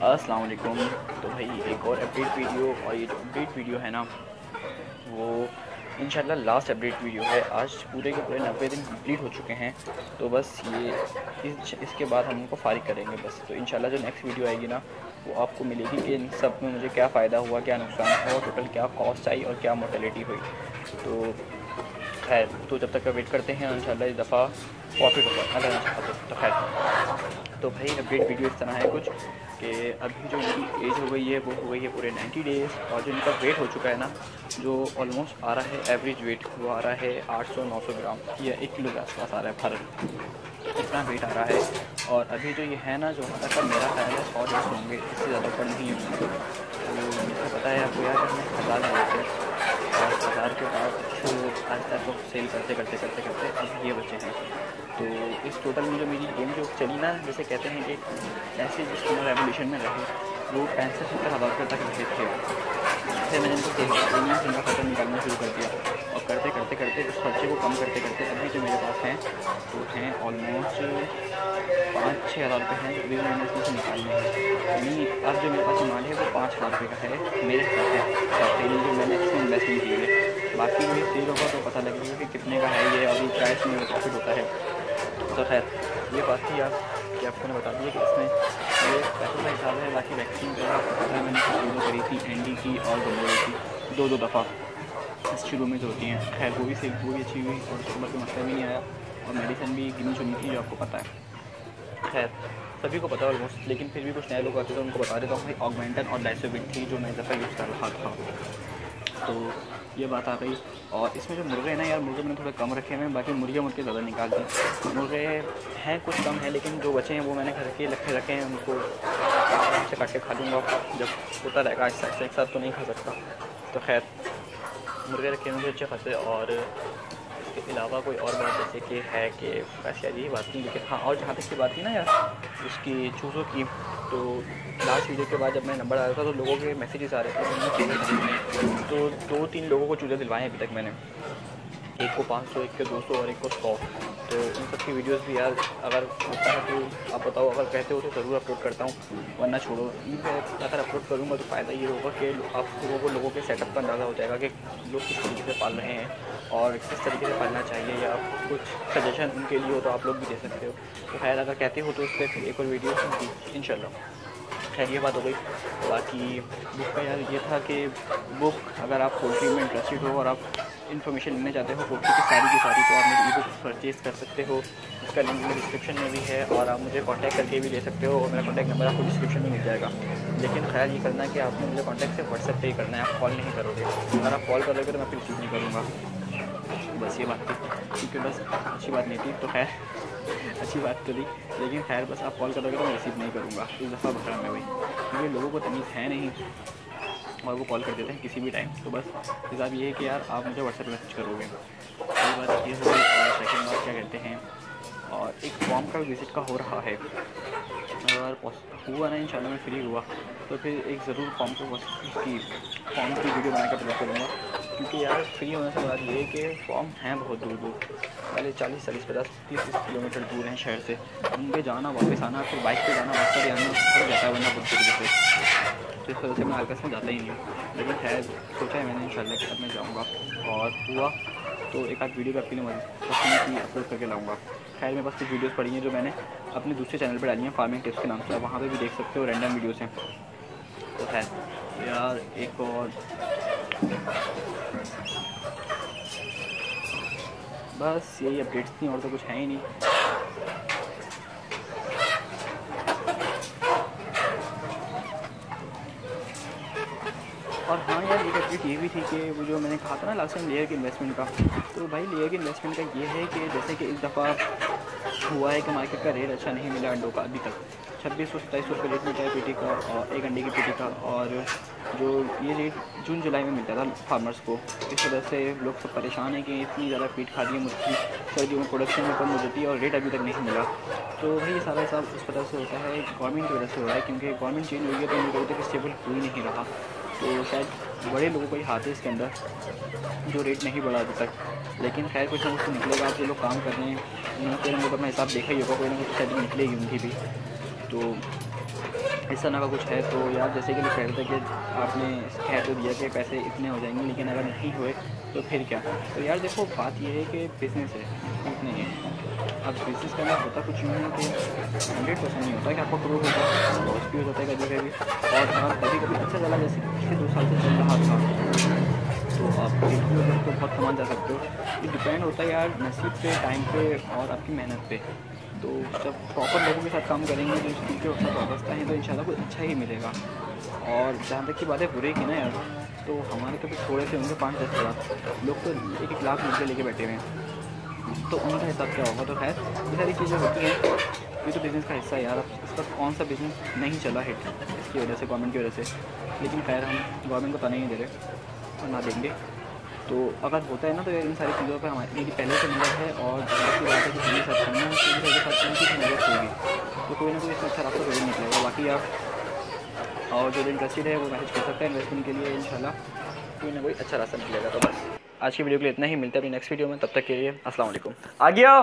अस्सलाम वालेकुम। तो भाई एक और अपडेट वीडियो, और ये जो अपडेट वीडियो है ना वो इंशाल्लाह लास्ट अपडेट वीडियो है। आज पूरे के पूरे 90 दिन कंप्लीट हो चुके हैं, तो बस ये इसके बाद हम उनको फारिग करेंगे बस। तो इंशाल्लाह जो नेक्स्ट वीडियो आएगी ना वो आपको मिलेगी कि इन सब में मुझे क्या फ़ायदा हुआ, क्या नुकसान हुआ, टोटल क्या कॉस्ट आई और क्या मोर्टेलिटी हुई। तो खैर, तो जब तक का वेट करते हैं इंशाल्लाह इस दफ़ा प्रॉफिट होगा अल्लाह। तो खैर, तो भाई अपडेट वीडियो इस तरह है कुछ कि अभी जो इनकी एज हो गई है वो हो गई है पूरे 90 डेज़, और जो इनका वेट हो चुका है ना जो ऑलमोस्ट आ रहा है एवरेज वेट वो आ रहा है 800-900 ग्राम या 1 किलो के आसपास आ रहा है फर्क, इतना वेट आ रहा है। और अभी जो ये है ना जो मतलब मेरा ख्याल है 100-150 होंगे, इससे ज़्यादा ऊपर नहीं होंगे। तो मुझे पता है आपको यार हमने 1000 लिए थे और 1000 के बाद तो आहिस्ता तो सेल करते करते करते करते अब ये बचे हैं। तो इस टोटल में जो मेरी गेम जो चली ना, जैसे कहते हैं कि ऐसे जिसको रेवोल्यूशन में रहे वो 65-70 हज़ार रुपये तक रहे थे। फिर मैंने इनको प्रीमियम सिंगल खर्चा निकालना शुरू कर दिया, और करते करते करते उस खर्चे को कम करते करते अभी जो मेरे पास हैं वो हैं ऑलमोस्ट 5-6 हज़ार रुपये हैं, अभी मैंने इसमें से निकालने हैं। यानी अब जो मेरे पास माल है वो 5 हज़ार रुपये का है मेरे हिसाब से, जो मैंने इसमें इन्वेस्टमेंट की है। बाकी मुझे सेल होगा तो पता लगेगा कि कितने का है ये, अभी प्राइस में प्रॉफिट होता है। तो खैर ये बात थी आप कि आपको मैंने बता दिया कि इसमें ये पैसों का हिसाब है। बाकी वैक्सीन जो है मैंने शुरू करी थी एनडी की और गंगोली की दो दफ़ा इस शुरू में जो होती हैं। खैर वो भी सेल वो भी अच्छी हुई और उसके बाद कोई मसला भी नहीं आया, और मेडिसिन भी गिनी चुनी थी जो आपको पता है। खैर सभी को पता है ऑलमोस्ट, लेकिन फिर भी कुछ नए लोग आते थे उनको बता देता हूँ भाई ऑगमेंटन और लाइसोविट थी जो मैं इस दफ़ा यूज़ कर रहा था। तो ये बात आ गई। और इसमें जो मुर्गे हैं ना यार, मुर्गे मैंने थोड़े कम रखे हैं, बाकी मुर्गे ज़्यादा निकाल दी। मुर्गे हैं कुछ कम हैं, लेकिन जो बचे हैं वो मैंने घर के रखे हैं, उनको आराम से काट के खा लूँगा जब होता रहेगा। एक साथ तो नहीं खा सकता। तो खैर मुर्गे रखे हैं मुझे अच्छे खासे। और इसके अलावा कोई और बात जैसे कि है कि वैसे यार यही बात नहीं, लेकिन हाँ, और जहाँ तक की बात थी ना यार उसकी चूज़ों की, तो लास्ट वीडियो के बाद जब मैं नंबर आया था तो लोगों के मैसेजेस आ रहे थे, तो मैंने चूज़े दिलवाए। तो 2-3 लोगों को चूज़े दिलवाए अभी तक मैंने, एक को 500, एक को 200 और एक को 100। तो इन सब की वीडियोस भी यार अगर होता है तो आप बताओ, अगर कहते हो तो ज़रूर अपलोड करता हूँ, वरना छोड़ो। अगर अपलोड करूँगा तो फ़ायदा ये होगा कि आप लोगों के सेटअप का अंदाज़ा हो जाएगा कि लोग किस तरीके से पाल रहे हैं और किस तरीके से पालना चाहिए, या कुछ सजेशन उनके लिए हो तो आप लोग भी दे सकते हो। तो खैर अगर कहते हो तो उस पर फिर एक और वीडियो इंशाल्लाह। खैर ये बात हो गई। बाकी बुक का यार ये था कि बुक अगर आप पोल्ट्री में इंटरेस्टेड हो और आप इन्फॉर्मेशन लेना चाहते हो पोल्ट्री की सारी तो आप मेरी ई बुक परचेज़ कर सकते हो। इसका लिंक मेरे डिस्क्रिप्शन में भी है, और आप मुझे कांटेक्ट करके भी ले सकते हो, और मेरा कांटेक्ट नंबर आपको डिस्क्रिप्शन में मिल जाएगा। लेकिन खैर ये करना है कि आपने मुझे कांटेक्ट से व्हाट्सएप पे ही करना है, आप कॉल नहीं करोगे। अगर आप कॉल करोगे तो मैं फिर रिसीव नहीं करूँगा। बस ये बात थी, क्योंकि बस अच्छी बात नहीं थी। तो खैर अच्छी बात तो थी, लेकिन खैर बस आप कॉल करोगे तो मैं रिसीव नहीं करूँगा इस दफ़ा बता में भाई, क्योंकि लोगों को तमीज़ है नहीं और वो कॉल कर देते हैं किसी भी टाइम। तो बस हिसाब ये है कि यार आप मुझे व्हाट्सएप मैसेज करोगे। ये बात ये हो गई। और सेकेंड बात क्या कहते हैं, और एक फॉर्म का विज़िट का हो रहा है, अगर हुआ ना इंशाल्लाह मैं फ्री हुआ तो फिर एक ज़रूर फॉर्म की वीडियो बना कर अपलोड करूँगा। क्योंकि यार फ्री होने से बात ये है कि फॉर्म हैं बहुत दूर दूर, पहले 40-40, 50-30 किलोमीटर दूर हैं शहर से, उनके जाना वापस आना, फिर बाइक पे जाना वापस आना पड़ जाता है वरना बहुत तरीके से। तो इस वजह से मैं हल्का में जाता ही नहीं हूँ। लेकिन खैर सोचा है मैंने इंशाल्लाह कि अब मैं जाऊँगा, और हुआ तो एक आध वीडियो आपके लिए मदद अपलोड करके लाऊँगा। खैर मेरे पास कुछ वीडियोस पड़ी हैं जो मैंने अपने दूसरे चैनल पर डाली हैं, फार्मिंग टिप्स के नाम से, वहाँ पे भी देख सकते हो, रैंडम वीडियोस हैं। तो खैर यार एक और बस यही अपडेट्स थी, और तो कुछ है ही नहीं। और हाँ यार एक अपडेट ये भी थी कि वो जो मैंने कहा था ना लास्ट टाइम लेयर के इन्वेस्टमेंट का, तो भाई लेयर के इन्वेस्टमेंट का ये है कि जैसे कि इस दफ़ा हुआ है कि मार्केट का रेट अच्छा नहीं मिला अंडों का अभी तक। 2600-2700 रुपये रेट मिलता है पीटी का, और एक अंडे की पीटी का, और जो ये रेट जून-जुलाई में मिलता था फार्मर्स को। इस वजह से लोग सब परेशान हैं कि इतनी ज़्यादा फीड खा दी है मुर्गी, सर्दियों में प्रोडक्शन में कम हो जाती है और रेट अभी तक नहीं मिला। तो भाई ये सारा हिसाब इस वजह से होता है, गवर्नमेंट की वजह से हो रहा है, क्योंकि गवर्नमेंट चेंज हुई है तो मुझे अभी तक स्टेबल हो ही नहीं रहा। तो शायद बड़े लोगों का ही हाथ है इसके अंदर, जो रेट नहीं बढ़ा अभी तक। लेकिन खैर कुछ ना कुछ तो निकलेगा। आप जो लोग काम कर रहे हैं उन्होंने तो अपना हिसाब देखा ही होगा, कोई ना कुछ सेटिंग निकलेगी उनकी भी। तो इस तरह का कुछ है। तो यार जैसे कि लोग कह रहे थे कि आपने कह तो दिया कि पैसे इतने हो जाएंगे, लेकिन अगर नहीं हुए तो फिर क्या। तो यार देखो बात ये है कि बिज़नेस है, झूठ नहीं है। अब बिज़नेस करना होता कुछ यूँ है कि 100% नहीं होता कि आपको करोड़ होगा, लॉस भी हो जाता है कभी कभी, और अगर कभी कभी अच्छा चला जैसे पिछले 2 साल से चल रहा था तो आप 1 करोड़ तो बहुत कमा जा सकते हो। ये डिपेंड होता है यार नसीब पे, टाइम पे और आपकी मेहनत पे। तो जब प्रॉपर लोगों के साथ काम करेंगे जो स्किल के साथ वाबस्ता है तो इंशाल्लाह कुछ अच्छा ही मिलेगा। और जहाँ तक की बात है बुरे की ना यार, तो हमारे तो कुछ थोड़े से उनके 5-10 हज़ार लोग तो 1-1 लाख मुझे लेके बैठे हुए हैं, तो उनका हिसाब क्या होगा। तो खैर ये सारी चीज़ें होती हैं, ये तो बिज़नेस का हिस्सा है यार। अब इस वक्त कौन सा बिज़नेस नहीं चला हिट इसकी वजह से, गवर्नमेंट की वजह से, लेकिन खैर हम गवर्नमेंट को ताने नहीं दे रहे और ना देंगे। तो अगर होता है ना तो यार इन सारी चीज़ों पे हमारी मेरी पहले से नज़र है, और बाकी बात है कि मेरे साथ करना है तो मेरे साथ उनकी भी नज़र होगी, तो कोई ना कोई इसमें अच्छा रास्ता जरूर निकलेगा। बाकी आप और जो इंटरेस्टेड है वो मैसेज कर सकता है इन्वेस्टमेंट के लिए, इंशाल्लाह कोई ना कोई अच्छा रास्ता निकलेगा। तो बस आज की वीडियो के लिए इतना ही, मिलते हैं अपनी नेक्स्ट वीडियो में, तब तक के लिए अस्सलाम वालेकुम। आ गया।